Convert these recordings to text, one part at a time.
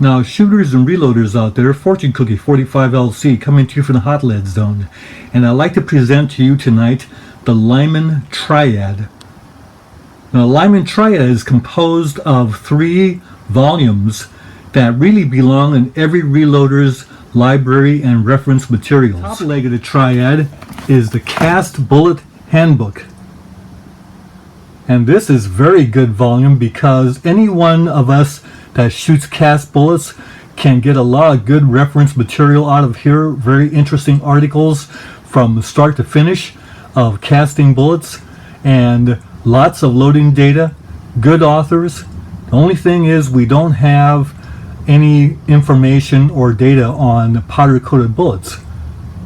Now, shooters and reloaders out there, Fortune Cookie 45LC coming to you from the Hot Lead Zone. And I'd like to present to you tonight the Lyman Triad. Now, the Lyman Triad is composed of 3 volumes that really belong in every reloader's library and reference materials. The top leg of the Triad is the Cast Bullet Handbook. And this is very good volume because any one of us that shoots cast bullets can get a lot of good reference material out of here. Very interesting articles from start to finish of casting bullets and lots of loading data, good authors. The only thing is we don't have any information or data on powder coated bullets,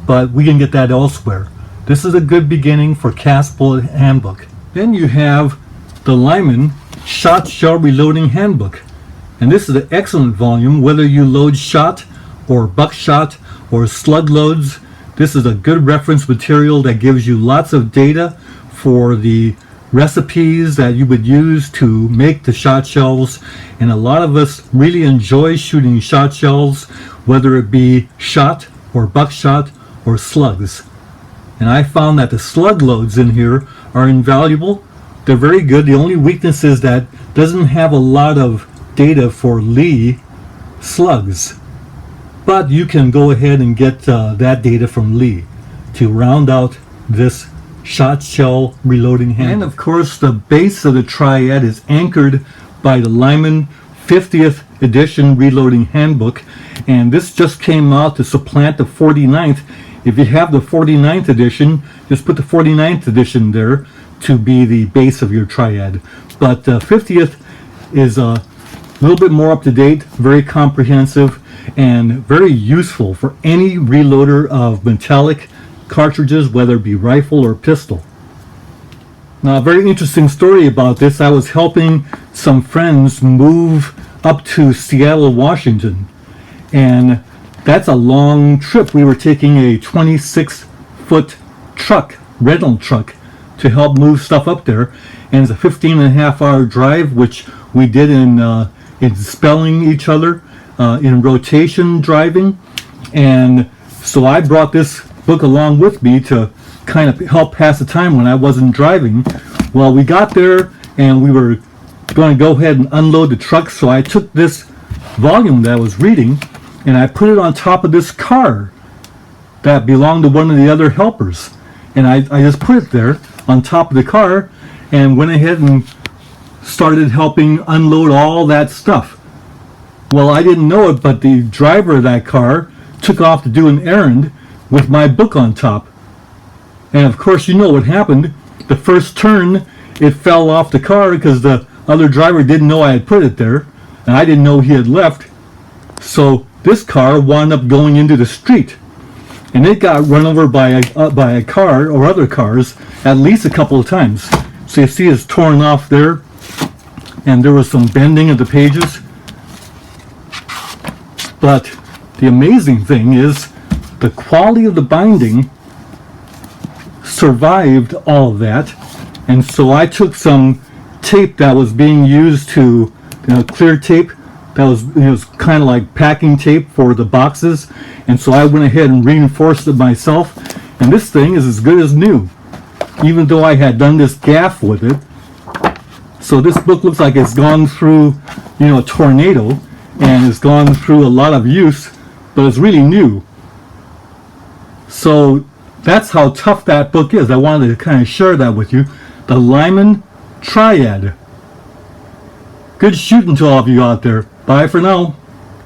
but we can get that elsewhere. This is a good beginning for Cast Bullet Handbook. Then you have the Lyman Shotshell Reloading Handbook. And this is an excellent volume, whether you load shot or buckshot or slug loads. This is a good reference material that gives you lots of data for the recipes that you would use to make the shot shells. And a lot of us really enjoy shooting shot shells, whether it be shot or buckshot or slugs. And I found that the slug loads in here are invaluable. They're very good. The only weakness is that doesn't have a lot of data for Lee slugs, but you can go ahead and get that data from Lee to round out this Shotshell Reloading Handbook. And of course the base of the Triad is anchored by the Lyman 50th edition Reloading Handbook, and this just came out to supplant the 49th. If you have the 49th edition, just put the 49th edition there to be the base of your Triad. But 50th is a little bit more up to date, very comprehensive, and very useful for any reloader of metallic cartridges, whether it be rifle or pistol. Now, a very interesting story about this. I was helping some friends move up to Seattle, Washington, and that's a long trip. We were taking a 26-foot truck, rental truck, to help move stuff up there, and it's a 15.5-hour drive, which we did in spelling each other, in rotation driving. And so I brought this book along with me to kind of help pass the time when I wasn't driving. Well, we got there and we were going to go ahead and unload the truck, so I took this volume that I was reading and I put it on top of this car that belonged to one of the other helpers. And I just put it there on top of the car and went ahead and started helping unload all that stuff. Well, I didn't know it, but the driver of that car took off to do an errand with my book on top. And of course, you know what happened. The first turn, it fell off the car because the other driver didn't know I had put it there, and I didn't know he had left. So this car wound up going into the street, and it got run over by a car or other cars at least a couple of times. So you see it's torn off there, and there was some bending of the pages. But the amazing thing is the quality of the binding survived all of that. And so I took some tape that was being used to, clear tape that was kind of like packing tape for the boxes, and so I went ahead and reinforced it myself, and this thing is as good as new, even though I had done this gaff with it. So this book looks like it's gone through a tornado and it's gone through a lot of use, but it's really new. So that's how tough that book is. I wanted to kind of share that with you. The Lyman Triad. Good shooting to all of you out there. Bye for now.